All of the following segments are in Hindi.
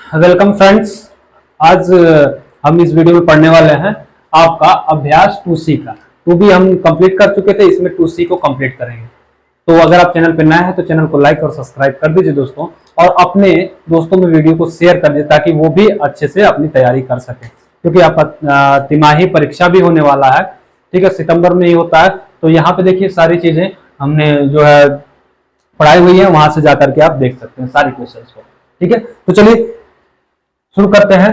Welcome friends. आज हम इस वीडियो में पढ़ने वाले हैं आपका अभ्यास 2C का। 2B हम कंप्लीट कर चुके थे, इसमें 2C को कंप्लीट करेंगे। तो अगर आप चैनल पर नए हैं तो चैनल को लाइक और सब्सक्राइब कर दीजिए दोस्तों, और अपने दोस्तों में वीडियो को शेयर कर दीजिए ताकि वो भी अच्छे से अपनी तैयारी कर सके, क्योंकि आप तिमाही परीक्षा भी होने वाला है। ठीक है, सितंबर में ही होता है। तो यहाँ पे देखिए सारी चीजें हमने जो है पढ़ाई हुई है, वहां से जाकर के आप देख सकते हैं सारी क्वेश्चंस को। ठीक है, तो चलिए शुरू करते हैं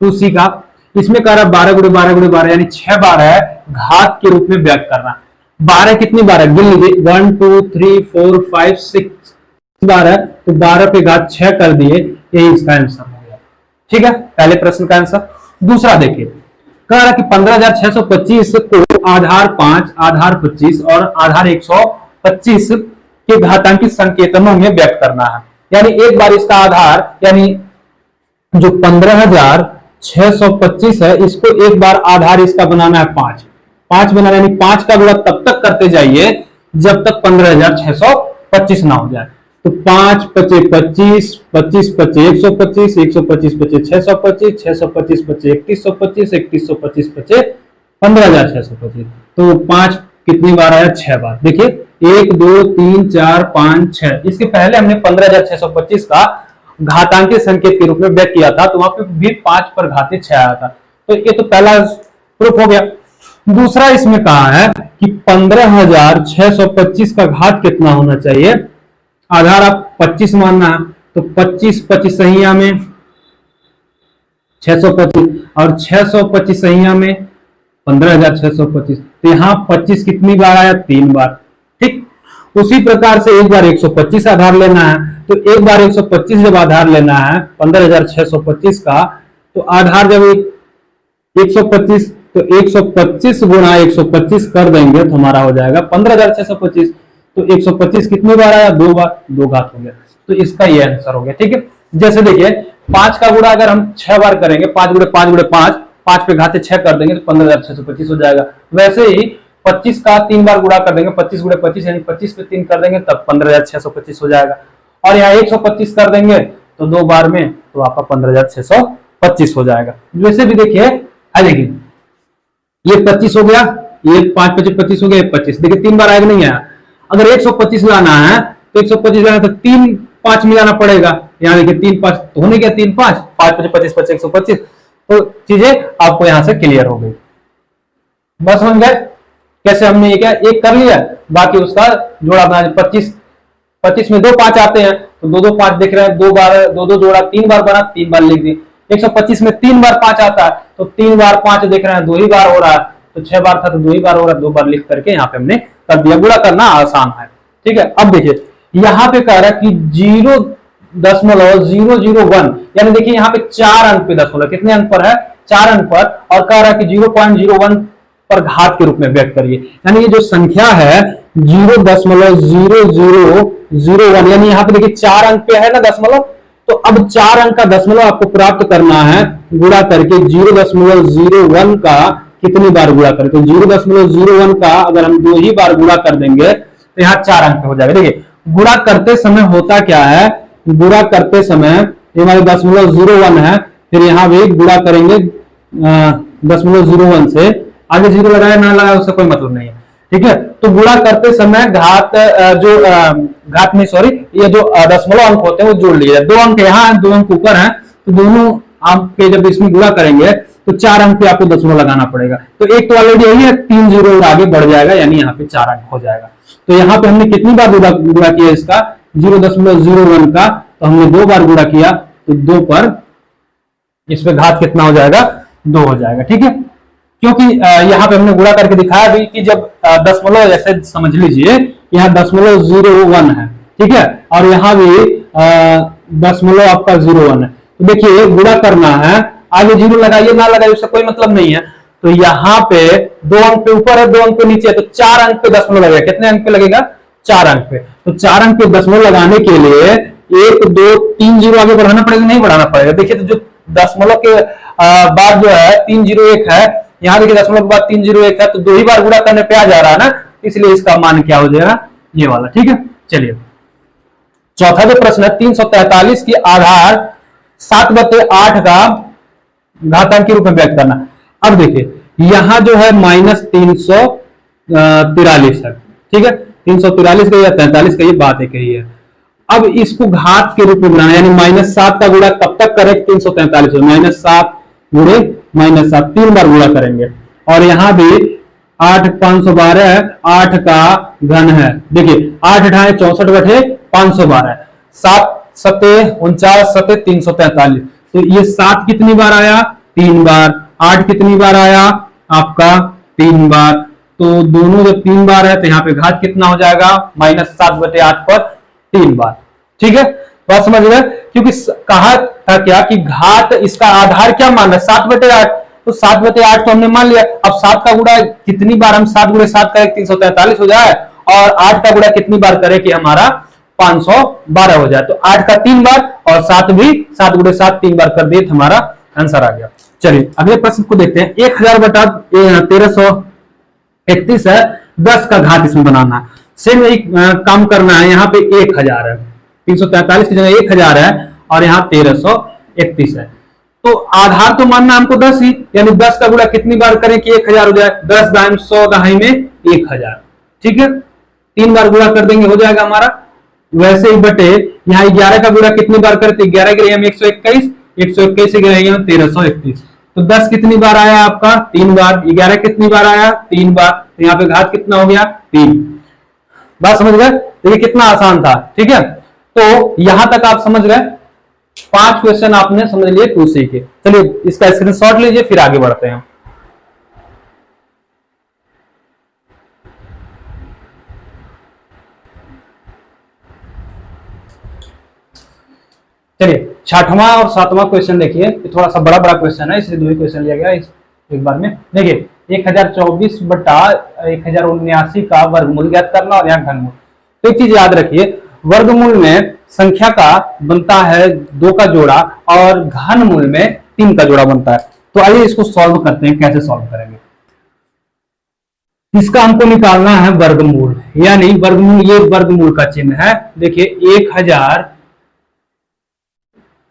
2C का। इसमें कह रहा 12 गुणे 12 गुणे 12 यानी 6 बार है घात के रूप में व्यक्त करना। 12 कितनी बार है गिन लीजिए, 1 2 3 4 5 6 बार है, तो 12 पे घात 6 कर दिए, यही इसका आंसर हो गया। ठीक है, पहले प्रश्न का आंसर। दूसरा देखिए, कह रहा कि 15,625 को आधार 5, आधार 25 और आधार 125 के घातांकी संकेतनों में व्यक्त करना है। यानी एक बार इसका आधार यानी जो 15,625 है, इसको एक बार आधार इसका बनाना है 5 बनाना, यानी 5 का गुणा तब तक करते जाइए जब तक 15,625 ना हो जाए। तो 5 पचे 25, 25 पचे 125, 125 पचे 625, 625 पचे 2125, 2125 पचे 15,625। तो 5 कितनी बार आया? 6 बार। देखिए 1 2 3 4 5 6, इसके पहले हमने 15,625 का घातांकीय संकेत के रूप में व्यक्त किया था, तो वहां पे भी 5 पर घातीय 6 आया था। तो ये तो पहला प्रूफ हो गया। दूसरा इसमें कहा है कि 15,625 का घात कितना होना चाहिए? आधार आप 25 मानना है, तो 25 25 सहिया में 625 और 625 सहिया में 15,625। तो यहां 25 कितनी बार आया? 3 बार। ठीक, उसी प्रकार से एक बार 125 आधार लेना है, तो एक बार 125 जब आधार लेना है 15,625 का, तो आधार जब 125, तो 125 गुणा 125 कर देंगे तो हमारा हो जाएगा 15,625। तो 125 कितनी बार आया? 2 बार, 2 घात हो गया। तो इसका ये आंसर हो गया। ठीक है, जैसे देखिए 5 का गुणा अगर हम 6 बार करेंगे, 5 गुणे 5 गुणे 5, 5 पे घाते 6 कर देंगे तो 15,625 हो जाएगा। वैसे ही 25 का 3 बार गुणा कर देंगे, 25 गुणे 25 यानी 25 पे 3 कर देंगे तब 15,625 हो जाएगा। और यहाँ 125 कर देंगे तो 2 बार में, तो आपका 15,625 हो जाएगा। वैसे भी देखिए देखिए ये 25 हो गया, ये 5 25 25 हो गया, 25। देखिए 3 बार आएगा, नहीं आया। अगर 125 लाना है तो 125 लाना तो 3 5 मिलाना पड़ेगा। यहाँ देखिए 3 5 तो होने गया, 3 5 5 25 25 25 125। तो चीजें आपको यहां से क्लियर हो गई। बस समझ गए कैसे हमने ये क्या एक कर लिया, बाकी उसका जोड़ा बना। 25 में 2 5 आते हैं, तो 2 2 5 देख रहे हैं, 2 बार 2 2 जोड़ा 3 बार बना, 3 बार लिख दी। 125 में 3 बार 5 आता है, तो 3 बार 5 देख रहे हैं, 2 ही बार हो रहा है। तो 6 बार था तो 2 ही बार हो रहा है, 2 बार लिख करके यहाँ पे हमने कर दिया। गुणा करना आसान है। ठीक है, अब देखिए यहाँ पे कह रहा है कि 0.001, यानी देखिए यहाँ पे 4 अंक पे दशमलव, कितने अंक पर है? 4 अंक पर, और कह रहा है कि 0.01 पर घात के रूप में व्यक्त करिए। यानी ये जो संख्या है 0.0001, यानी यहाँ पे देखिए 4 अंक पे है ना दशमलव, तो अब 4 अंक का दशमलव आपको प्राप्त करना है गुणा करके 0.01 का कितनी बार गुणा करें? तो 0.01 का अगर हम 2 ही बार गुणा कर देंगे तो यहाँ 4 अंक हो जाएगा। देखिए गुणा करते समय होता क्या है, गुणा करते समय हमारे 0.01 है, फिर यहाँ भी गुणा करेंगे 0.01 से, आगे 0 लगाया ना लगाया उससे कोई मतलब नहीं है। ठीक है, तो गुणा करते समय घात घात में सॉरी ये जो दशमलव अंक होते हैं वो जोड़ लिए। 2 अंक यहाँ 2 अंक ऊपर है, तो दोनों अंक पे जब इसमें गुणा करेंगे तो 4 अंक पे आपको दशमलव लगाना पड़ेगा। तो एक तो ऑलरेडी यही है, 3 जीरो आगे बढ़ जाएगा, यानी यहाँ पे 4 अंक हो जाएगा। तो यहाँ पे हमने कितनी बार गुणा किया इसका? 0.01 का, तो हमने 2 बार गुणा किया, तो 2 पर इस पे घात कितना हो जाएगा? 2 हो जाएगा। ठीक है, क्योंकि यहाँ पे हमने गुणा करके दिखाया भी कि जब दशमलव, जैसे समझ लीजिए यहाँ 0.01 है, ठीक है, और यहाँ भी दशमलव आपका 01 है। तो देखिए गुणा करना है, आगे 0 लगाइए ना लगाइए उससे कोई मतलब नहीं है। तो यहाँ पे 2 अंक पे ऊपर है, 2 अंक पे नीचे है, तो 4 अंक पे दशमलव लगेगा। कितने अंक पे लगेगा? 4 अंक पे। तो 4 अंक पे दशमलव लगाने के लिए 1 2 3 जीरो आगे बढ़ाना पड़ेगा, नहीं बढ़ाना पड़ेगा। देखिए तो जो दशमलव के बाद जो है 301 है, यहाँ देखिए दशमलव के बाद 301 है, तो 2 ही बार गुणा करने पे आ जा रहा है ना, इसलिए इसका मान क्या हो जाएगा? ये वाला। ठीक है, चलिए चौथा जो प्रश्न है 343 की आधार 7/8 का घातांक के रूप में व्यक्त करना। अब देखिए यहां जो है -343 है, ठीक है, 343 का या 43 का, ये बात है कही है। अब इसको घात के रूप में बनाना, यानी -7 का गुणा कब तक करें 343 -7 गुणे -7, 3 बार गुणा करेंगे। और यहां भी 8 512 है, 8 का घन है, देखिए 8 × 64/512, 7 7 49 7 343, तो ये 7 कितनी बार आया 3 बार, 8 कितनी बार आया आपका 3 बार, तो दोनों जब 3 बार है तो यहाँ पे घात कितना हो जाएगा -7/8 पर 3 बार, ठीक है, बात समझ गए। क्योंकि कहा था क्या कि घात इसका आधार क्या मानना 7/8, तो 7/8 तो हमने मान लिया। अब 7 का गुणा कितनी बार हम 7 × 7 करें 343 हो जाए, और 8 का गुणा कितनी बार करें कि हमारा 512 हो जाए, तो 8 का 3 बार और 7 भी 7 × 7 3 बार कर दिए, हमारा आंसर आ गया। चलिए अगले प्रश्न को देखते हैं। 1000/1331 है, 10 का घात इसमें बनाना है, सेम यही काम करना है। यहाँ पे 1000 है, 343 की जगह 1000 है, और यहाँ 1331 है, तो आधार तो मानना हमको 10 ही, यानी 10 का गुणा कितनी बार करें कि 1000 हो जाए, 10 दाएं 100 दहाई में 1000, ठीक है, 3 बार गुणा कर देंगे हो जाएगा हमारा। वैसे ही बटे यहाँ 11 का गुणा कितनी बार करते, 11 के लिए हम 121, 121 से गिराएंगे हम 1331, तो 10 कितनी बार आया आपका 3 बार, 11 कितनी बार आया 3 बार, तो यहाँ पे घात कितना हो गया 3। बात समझ गए, देखिए कितना आसान था, ठीक है। तो यहां तक आप समझ गए, 5 क्वेश्चन आपने समझ लिए 2C के। चलिए इसका स्क्रीनशॉट लीजिए, फिर आगे बढ़ते हैं। चलिए 6वां और 7वां क्वेश्चन देखिए, थोड़ा सा बड़ा बड़ा क्वेश्चन है, इसलिए 2 ही क्वेश्चन लिया गया इस एक बार में। देखिए 1024/1079 का वर्गमूल ज्ञात करना, और यहाँ घनमूल। तो एक चीज याद रखिए, वर्गमूल में संख्या का बनता है 2 का जोड़ा, और घनमूल में 3 का जोड़ा बनता है। तो आइए इसको सॉल्व करते हैं, कैसे सॉल्व करेंगे। इसका हमको निकालना है वर्गमूल, यानी वर्गमूल, ये वर्गमूल का चिन्ह है। देखिए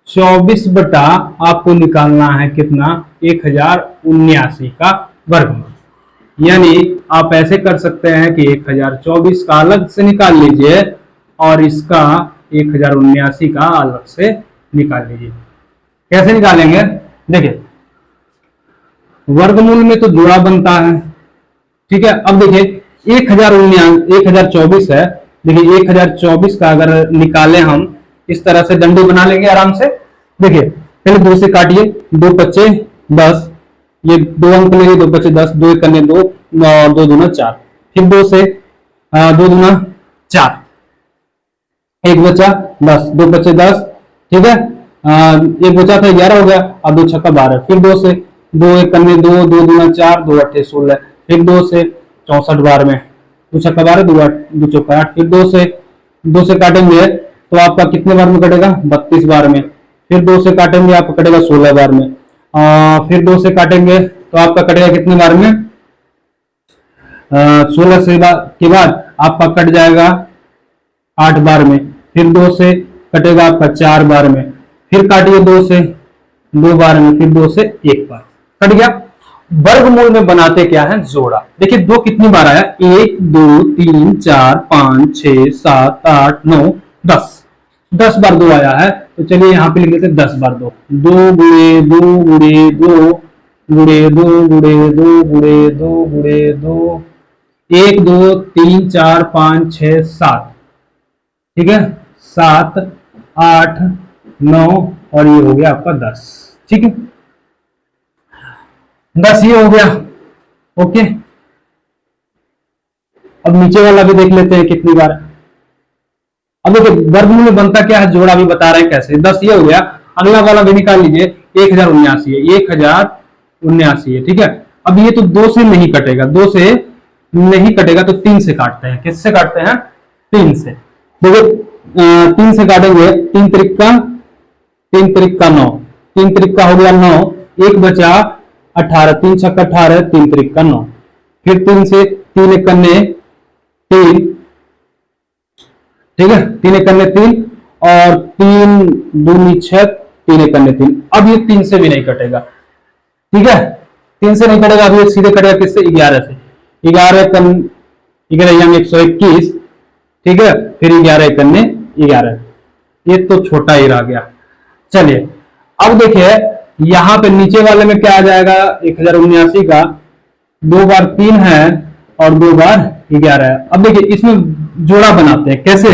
1024 बटा आपको निकालना है कितना 1079 का वर्गमूल, यानी आप ऐसे कर सकते हैं कि 1024 का अलग से निकाल लीजिए, और इसका 1079 का अलग से निकाल लीजिए। कैसे निकालेंगे, देखिए वर्गमूल में तो जोड़ा बनता है, ठीक है। अब देखिए 1024 है, देखिए 1024 का अगर निकाले हम, इस तरह से डंडी बना लेंगे आराम से। देखिए पहले 2 से काटिए, 2 × 5 = 10, ये 2 अंक लेंगे, 2 × 5 = 10, 2 × 1 = 2, 2 दूना 4, फिर 2 से 2 दूना 4, 1 बचा 10, 2 बचे 10, ठीक है, 1 बचा था 11 हो गया, अब 2 × 6 = 12, फिर 2 से 2 1 = 2, 2 दूना 4, 2 × 8 = 16, फिर 2 से 64 बार में, 2 × 6 = 12, 2 × 4 = 8, फिर 2 से काटेंगे तो आपका कितने बार में कटेगा 32 बार में, फिर 2 से काटेंगे आपका कटेगा 16 बार में, फिर 2 से काटेंगे तो आपका कटेगा कितने बार में 16 से के बाद आपका कट जाएगा 8 बार में, फिर 2 से कटेगा आपका 4 बार में, फिर काटिए 2 से 2 बार में, फिर 2 से 1 बार, कट गया। वर्गमूल में बनाते क्या है जोड़ा। देखिए 2 कितनी बार आया 1 2 3 4 5 6 7 8 9 10, 10 बार 2 आया है, तो चलिए यहाँ पे लिख लेते हैं 10 बार 2, 2 × 2 × 2 × 2 × 2 × 2 × 2, 1 2 3 4 5 6 7, ठीक है, 7 8 9 और ये हो गया आपका 10, ठीक है, 10 ये हो गया, ओके। अब नीचे वाला भी देख लेते हैं कितनी बार। अब देखिए वर्गमूल में बनता क्या है जोड़ा भी बता रहे हैं कैसे, 10 ये हो गया, अगला वाला भी निकाल लीजिए 1079 है, 1079 है, ठीक है। अब ये तो 2 से नहीं कटेगा, 2 से नहीं कटेगा तो 3 से काटते हैं, किससे काटते हैं 3 से। देखो 3 से काटेंगे, 3 त्रिक का 9, 3 त्रिक का हो गया 9, 1 बचा 18, 3 × 6 = 18, 3 त्रिक का 9, फिर 3 से 3 1 = 3, ठीक है, 3 1 = 3 और 3 2 = 6, तीन एक अन्य तीन। अब ये 3 से भी नहीं कटेगा, ठीक है, 3 से नहीं कटेगा। अब ये सीधे कटेगा किससे? 11 से। 11 11 में 121, ठीक है, फिर 11 एक अन्य 11, ये तो छोटा ही रह गया। चलिए अब देखिए यहां पे नीचे वाले में क्या आ जाएगा? 1079 का 2 बार 3 है और 2 बार 11 है। अब देखिए इसमें जोड़ा बनाते हैं कैसे,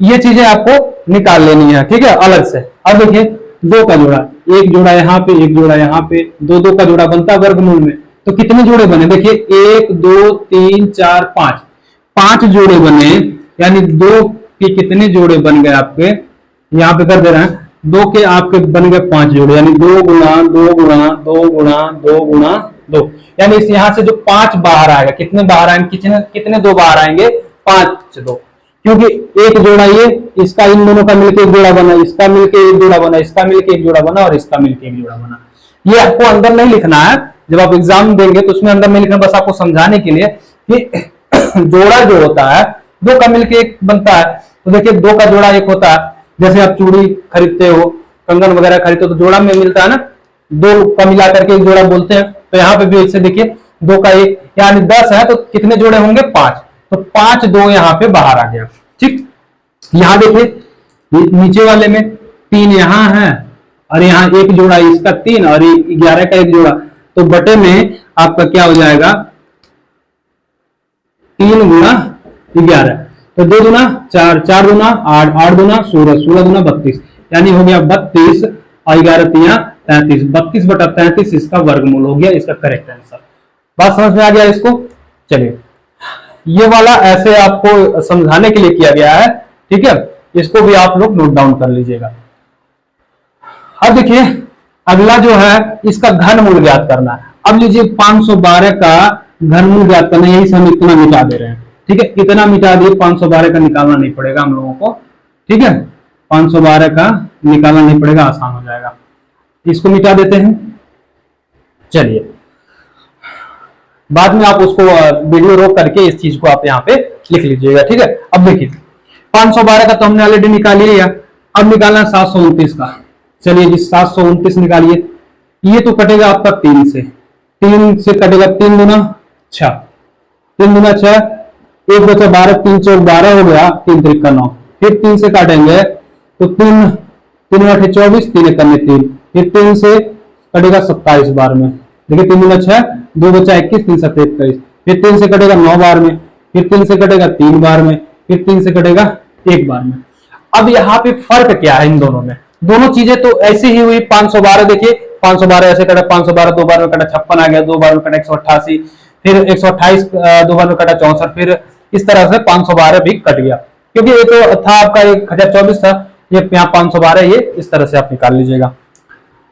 ये चीजें आपको निकाल लेनी है, ठीक है, अलग से। अब देखिए 2 का जोड़ा, एक जोड़ा यहाँ पे, एक जोड़ा यहाँ पे, 2 का जोड़ा बनता है वर्गमूल में। तो कितने जोड़े बने? देखिए 1 2 3 4 5, 5 जोड़े बने, यानी 2 के कितने जोड़े बन गए आपके? यहाँ पे कर दे रहे हैं, 2 के आपके बन गए 5 जोड़े, यानी 2 गुणा 2 गुणा 2 गुणा 2 गुणा 2, यानी इस यहां से जो 5 बाहर आएगा, कितने बाहर आएंगे? कितने कितने 2 बाहर आएंगे? 5 2, क्योंकि एक जोड़ा ये, इसका इन दोनों का मिलकर एक जोड़ा बना, इसका मिलकर एक जोड़ा बना, इसका मिलकर एक जोड़ा बना और इसका मिलकर एक जोड़ा बना। ये आपको अंदर नहीं लिखना है, जब आप एग्जाम देंगे तो उसमें अंदर नहीं लिखना, बस आपको समझाने के लिए कि जोड़ा जो होता है 2 का मिलकर एक बनता है। तो देखिए 2 का जोड़ा एक होता है, जैसे आप चूड़ी खरीदते हो, कंगन वगैरह खरीदते हो तो जोड़ा में मिलता है ना, 2 का मिला करके एक जोड़ा बोलते हैं। तो यहाँ पे भी इससे देखिए 2 का 1, यानी 10 है तो कितने जोड़े होंगे? 5, तो 5 2 यहाँ पे बाहर आ गया, ठीक। यहाँ देखिए नीचे वाले में 3 यहाँ है और यहाँ एक जोड़ा, इसका 3 और 11 का एक जोड़ा, तो बटे में आपका क्या हो जाएगा? 3 गुणा 11, तो 2 दूना 4, 4 दूना 8, 8 दूना 16, 16 दूना 32, यानी हो गया 32 और 11 तिया 33, 32 बटा 33 इसका वर्गमूल हो गया, इसका करेक्ट आंसर। बात समझ में आ गया इसको? चलिए ये वाला ऐसे आपको समझाने के लिए किया गया है, ठीक है, इसको भी आप लोग नोट डाउन कर लीजिएगा। अब देखिए अगला जो है इसका घनमूल ज्ञात करना है। अब लीजिए 512 का घनमूल ज्ञात करना है, यही से हम इतना मिटा दे रहे हैं, ठीक है, इतना मिटा दिए, 512 का निकालना नहीं पड़ेगा हम लोगों को, ठीक है, 512 का निकालना नहीं पड़ेगा, आसान हो जाएगा। इसको मिटा देते हैं। चलिए बाद में आप उसको वीडियो रोक करके इस चीज को आप यहाँ पे लिख लीजिएगा, ठीक है। अब देखिए 512 का तो हमने ऑलरेडी निकाल लिया, अब निकालना 729 का। चलिए जी 729 निकालिए। ये तो कटेगा आपका 3 से, 3 से कटेगा 3 गुना 6, 3 गुना 6, 1 बचा 12, 3 चौक 12 हो गया, 3 त्रिक 9, फिर 3 से काटेंगे तो 3 3 8 24, 3 1 3, फिर 3 से कटेगा 27 बार में। देखिए 3 गुना 6, 2 बचा 21, 3 7 21, फिर 3 से कटेगा 9 बार में, फिर 3 से कटेगा 3 बार में, फिर 3 से कटेगा 1 बार में। अब यहाँ पे फर्क क्या है इन दोनों में? दोनों चीजें तो ऐसी ही हुई। 512 देखिए 512 ऐसे कटा, 512 2 बार में कटा 56 आ गया, 2 बार में कटा 188, फिर 128 2 बार में कटा 64, फिर इस तरह से 512 भी कट गया, क्योंकि ये तो था आपका 1024 था, ये यहाँ 512, ये इस तरह से आप निकाल लीजिएगा।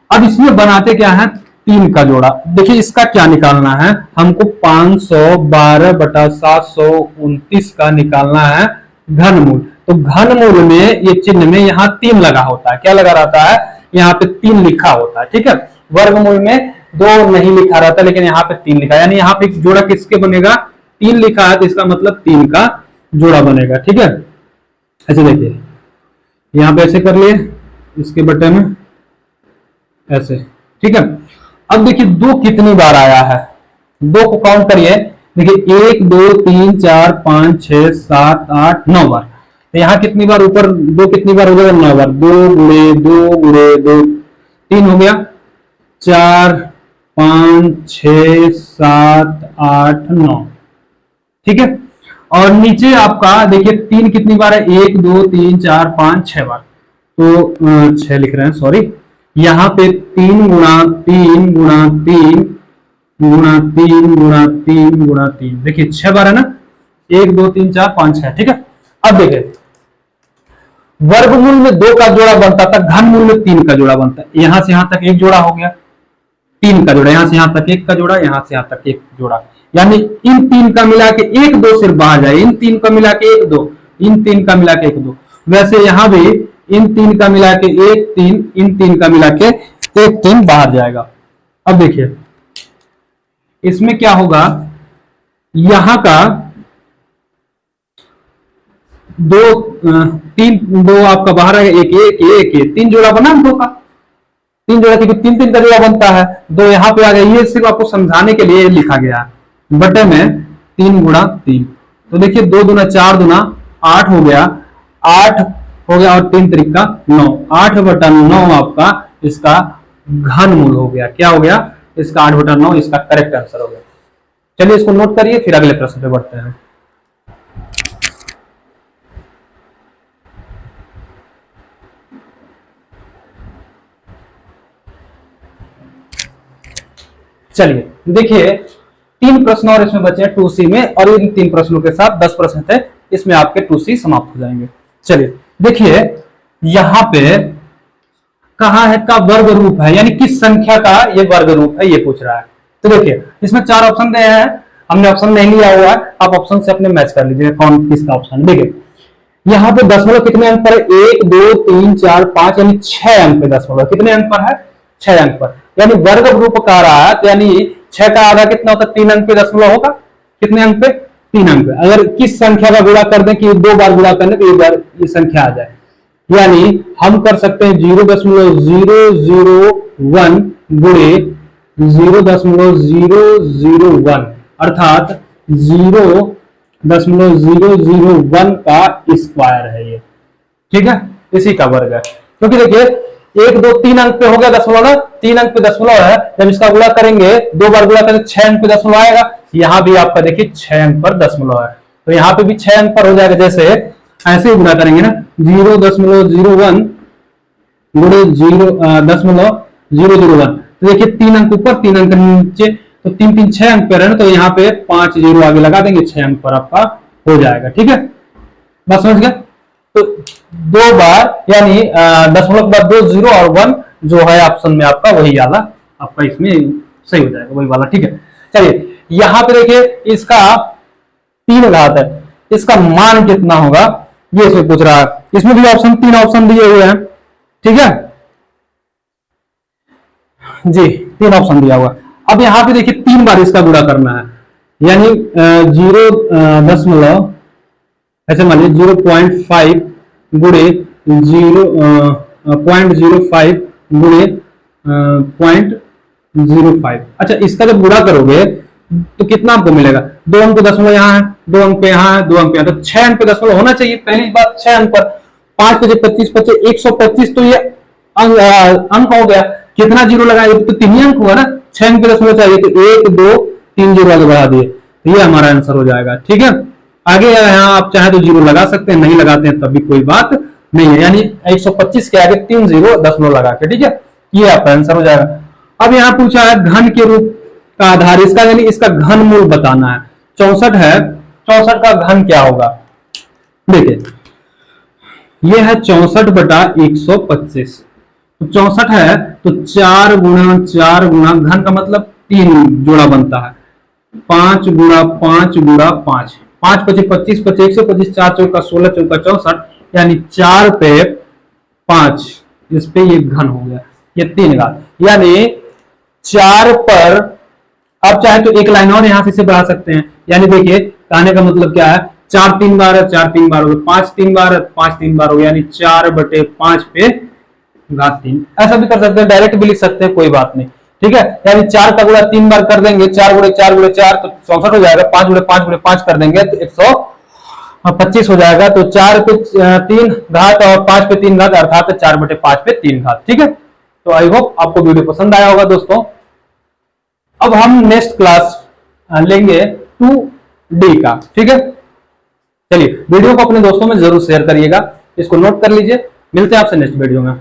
अब इसमें बनाते क्या है? 3 का जोड़ा। देखिए इसका क्या निकालना है हमको? 512 बटा 729 का निकालना है घनमूल। तो घनमूल में ये चिन्ह में यहाँ 3 लगा होता है, क्या लगा रहता है? यहाँ पे 3 लिखा होता है, ठीक है। वर्गमूल में 2 नहीं लिखा रहता, लेकिन यहाँ पे 3 लिखा, यानी यहाँ पे जोड़ा किसके बनेगा? 3 लिखा है तो इसका मतलब 3 का जोड़ा बनेगा, ठीक है। ऐसे देखिए यहाँ पे ऐसे कर लिए, इसके बटे में ऐसे, ठीक है। अब देखिए 2 कितनी बार आया है? 2 को काउंट करिए, देखिए 1 2 3 4 5 6 7 8 9 बार। तो यहाँ कितनी बार ऊपर 2 कितनी बार हो जाएगा? 9 बार। 2 गुणे 2 गुणे 2 3 हो गया, 4 5 6 7 8 9, ठीक है। और नीचे आपका देखिए 3 कितनी बार है? 1 2 3 4 5 6 बार, तो 6 लिख रहे हैं, सॉरी। यहाँ पे 3 गुणा 3 गुणा 3 गुणा 3 गुणा 3 गुणा 3, देखिए 6 बार है ना, 1 2 3 4 5 6, ठीक है। अब देखिए वर्गमूल में 2 का जोड़ा बनता था, घनमूल में 3 का जोड़ा बनता है। यहां से यहां तक एक जोड़ा हो गया, 3 का जोड़ा, यहां से यहां तक 1 का जोड़ा, यहां से यहां तक 1 जोड़ा, यानी इन 3 का मिला के 1 2 सिर्फ बाहर जाए, इन 3 का मिला के 1 2, इन 3 का मिला के 1 2। वैसे यहां भी इन 3 का मिला के 1 3, इन 3 का मिला के 1 3 बाहर जाएगा। अब देखिए इसमें क्या होगा? यहां का दो तीन, दो आपका बाहर आएगा, एक एक एक एक, तीन जोड़ा बना दो का, तीन जोड़ा, क्योंकि तीन तीन का जोड़ा बनता है, दो यहाँ पे आ गया। ये सिर्फ आपको समझाने के लिए लिखा गया है बटे में 3 गुणा 3। तो देखिए 2 दूना 4 दूना 8 हो गया, 8 हो गया और 3 त्रिक का 9, 8 बटा 9 आपका इसका घनमूल हो गया। क्या हो गया? इसका 8 बटा 9 इसका करेक्ट आंसर हो गया। चलिए इसको नोट करिए, फिर अगले प्रश्न पे बढ़ते हैं। चलिए देखिए 3 प्रश्न और इसमें बचे हैं 2C में, और इन 3 प्रश्नों के साथ 10 प्रश्न थे, इसमें आपके 2C समाप्त हो जाएंगे। चलिए देखिए यहां पे कहां है का वर्ग रूप है, यानी किस संख्या का ये वर्ग रूप है, ये पूछ रहा है। तो देखिए इसमें 4 ऑप्शन दिए हैं, हमने ऑप्शन नहीं लिया हुआ है, आप ऑप्शन से अपने मैच कर लीजिए कौन किसका ऑप्शन है। देखिए यहाँ पे दशमलव कितने अंक पर है? 1 2 3 4 5, यानी 6 अंक पे दशमलव कितने अंक पर है? 6 अंक पर, यानी वर्ग रूप कह रहा है, तो यानी 6 का आधा कितना होता है? 3 अंक पे दशमलव होगा। कितने अंक पे? 3 अंक पे। अगर किस संख्या का गुणा कर दें कि 2 बार गुणा करने तो एक बार ये संख्या आ जाए, यानी हम कर सकते हैं 0.001 गुणे 0.001, अर्थात 0.001 का स्क्वायर है ये, ठीक है, इसी का वर्ग है। क्योंकि देखिए 1 2 3 अंक पे हो गया दशमलव, 3 अंक पे दशमलव है, जब इसका गुणा करेंगे 2 बार गुणा करेंगे 6 अंक पे दशमलव आएगा। यहां भी आपका देखिए 6 अंक पर दशमलव है, तो यहां पे भी 6 अंक पर हो जाएगा। जैसे ऐसे ही गुणा करेंगे ना, 0.01 गुणे 0.001, तो देखिए 3 अंक ऊपर 3 अंक नीचे, तो 3 3 6 अंक पर है ना, तो यहाँ पे 5 जीरो आगे लगा देंगे, 6 अंक पर आपका हो जाएगा। ठीक है, बस समझ गया। तो 2 बार यानी दशमलव के बाद 2 0 और 1 जो है ऑप्शन में आपका वही वाला आपका इसमें सही हो जाएगा, वही वाला। ठीक है, चलिए यहां पे देखिए इसका 3 घात है, इसका मान कितना होगा ये इसमें पूछ रहा है। इसमें भी ऑप्शन 3 ऑप्शन दिए हुए हैं, ठीक है जी, 3 ऑप्शन दिया हुआ। अब यहां पे देखिए 3 बार इसका गुणा करना है, यानी 0.0 ऐसे मान लीजिए 0.5 गुणे 0.05 गुणे 0.05। अच्छा, इसका जब गुणा करोगे तो कितना आपको मिलेगा? 2 अंक पे दशमलव यहाँ है, 2 अंक पे यहाँ है, 2 अंक पे यहाँ, तो 6 अंक पे दशमलव होना चाहिए। पहली बात 6 अंक पर, 5 पे 25 25 125, तो ये अंक हो गया। कितना जीरो लगाए तो 3 ही अंक हुआ ना, 6 अंक पे दशमलव चाहिए, तो 1 2 3 जीरो आगे बढ़ा दिए, तो ये हमारा आंसर हो जाएगा। ठीक है, आगे यहाँ आप चाहे तो जीरो लगा सकते हैं, नहीं लगाते हैं तब भी कोई बात नहीं है, यानी 125 के आगे 3 जीरो दशमलव लगा के, ठीक है, ये आपका आंसर हो जाएगा। अब यहाँ पूछा है घन के रूप का आधार, इसका यानी इसका घन मूल बताना है। 64 है, 64 का घन क्या होगा? देखिए ये है 64 बटा 125, तो 64 है तो 4 गुणा 4 गुणा, घन का मतलब 3 जोड़ा बनता है, 5 गुणा 5 गुणा 5, 5 25 25 25 125, 4 चौका 16 चौका 64, यानी 4 पे 5, इस पे ये घन हो गया, ये 3 घात, यानी 4 पर आप चाहे तो एक लाइन और यहां से बढ़ा सकते हैं। यानी देखिए कहने का मतलब क्या है, 4 3 बार है, 4 3 बार हो गया, 5 3 बार है, 5 3 बार हो गया, यानी 4 बटे 5 पे घात 3। ऐसा भी कर सकते हैं, डायरेक्ट भी लिख सकते हैं, कोई बात नहीं। ठीक है, यानी 4 का गुणा 3 बार कर देंगे, 4 गुणे 4 गुणे 4 तो 64 हो जाएगा, 5 गुणे 5 गुणे 5 कर देंगे तो 125 हो जाएगा। तो 4 पे 3 घात और 5 पे 3 घात, अर्थात 4 बटे 5 पे 3 घात। ठीक है, तो आई होप आपको वीडियो पसंद आया होगा दोस्तों। अब हम नेक्स्ट क्लास लेंगे 2D का। ठीक है, चलिए वीडियो को अपने दोस्तों में जरूर शेयर करिएगा, इसको नोट कर लीजिए। मिलते हैं आपसे नेक्स्ट वीडियो में।